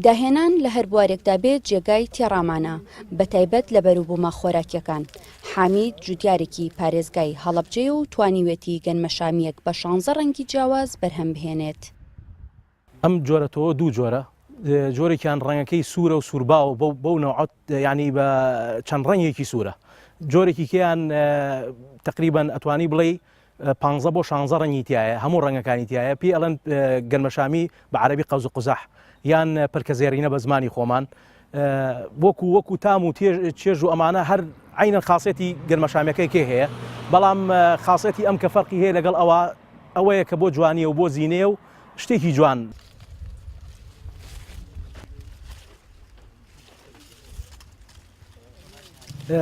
داهێنان لە هەر بوارێکدا بێت جێگای تێڕامانە بە تایبەت لە بەروبوومە خۆراکیەکان. حامید جوتیارێکی پارێزگای هەڵەبجێ و توانیوێتی گەنمەشامیەک بە 16 ڕەنگی جیاواز بەرهەم بهێنێت. ئەم جۆرەتەوە دوو جۆرە، جۆرێکیان ڕەنگەکەی سوورە و سووربا و بەو نەوعەت ینی بە چەند ڕەنگێکی سوورە، جۆرێکی کیان تقریبان ئەتوانی بڵێ 15 بۆ 16 ڕەنگی تایە، هەموو ڕەنگەکانی تایە، پێی ئەڵەن گەنمەشامی بە عەرەبی قەوز و قوزەح یان پرکەزێڕینە بە زمانی خۆمان، وەکو تام و چێژ و ئەمانە هەر عینەن خاصێتی گەنمەشامیەکەی هەیە، بەڵام خاصێتی ئەم کە فەرقی هەیە لەگەڵ ئەوەیە کە بۆ جوانیە و بۆ زینێ و شتێکی جوان.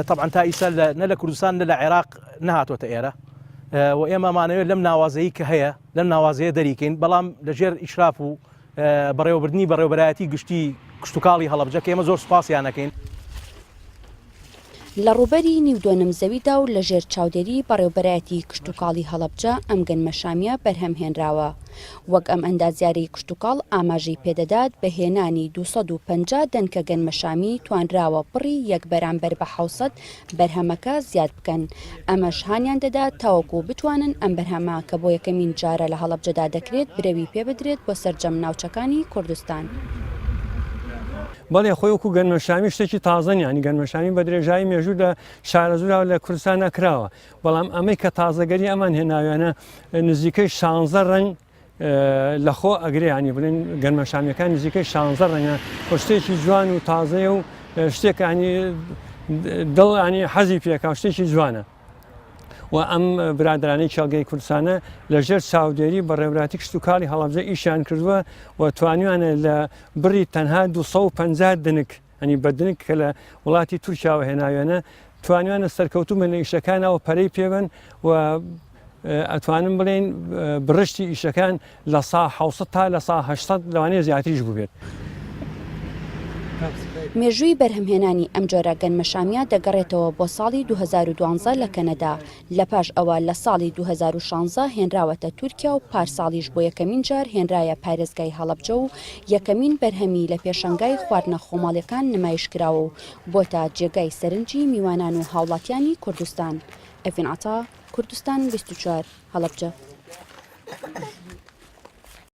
طبعا تا ئیسا نە لە کوردستان نە لە عێراق نەهاتۆتە ئێرە و ئێمەمانەوێت لەم ناوازەیە کە هەیە لەم ناوازەیە دەریکەین، بەڵام لەژێر ئیشراف و بەڕێوەبردننی بەڕێوەبەرایەتی گشتی کشتتوکاڵی هەڵەبجە کە ئێمە زۆر سوپاسیان نەکەین. لە ڕوبەری نیودۆنم زەویدا و لە ژێر چاودێری بەڕێوەبەرایەتی کشتتوکاڵی هەڵەبجە ئەم گەنمەشامیە بەرهەمهێنراوە. وەک ئەم ئەندازیارەی کشتتوکاڵ ئاماژەی پێدەدات بە هێنانی 250 دەنکە گەنمەشامی توانراوە بڕی یەک بەرامبەر بە 600 بەرهەمەکە زیاد بکەن. ئەمەش هانیان دەدات تاوەکو بتوانن ئەم بەرهەمە کە بۆ یەکەمین جارە لە هەڵەبجەدا دەکرێت برەوی پێ بدرێت بۆ سەرجەم ناوچەکانی کوردستان. بەڵێ خۆی وەکو گەنمەشامی شتێکی تازەن، ینی گەنمەشامی بە درێژایی مێژوو لە شارەزورا لە کوردستان نەکراوە، بەڵام ئەمەی کە تازەگەری ئەمان هێناویانە نزیکەی 16 ڕەنگ لەخۆ ئەگرێ، ینی بڵێن گەنمەشامیەکان نزیکەی 16 ڕەنگە، بۆ شتێکی جوان و تازەیە و شتێک دڵ ینی حەزی پێکا شتێکی جوانە. و ئەم برادرانەی کێڵگەی کوردستانە لەژێر چاودێری بە ڕێوەبەراتی کشتتوکاڵی هەڵەبجە ئیشیان کردووە و توانیوانە لە بڕی تەنها 250 دنک، ئەنی بە دنک کە لە وڵاتی تورکیاوە هێناوێنە، توانیوانە سەرکەوتوو لە ئیشەکانەوە پەرەی پێبن و ئەتوانم بڵێن بڕشتی ئیشەکان لە سا 600 تا لە سا 800 لەوانەیە زیاتریش بوو بێت. مێژووی بەرهەمهێنانی ئەم جۆرە گەنمەشامیە دەگەڕێتەوە بۆ ساڵی 2012 لە کەنەدا، لە پاش ئەوە لە ساڵی 2016 هێنراوەتە تورکیا و پارساڵیش بۆ یەکەمین جار هێنرایە پارێزگای هەڵەبجە و یەکەمین بەرهەمی لە پێشەنگای خواردنە خۆماڵیەکان نمایشکراوە و بۆتە جێگای سەرنجی میوانان و هاوڵاتیانی کوردستان. ئەڤین عەتا، کوردستان 24 هەڵەبجە.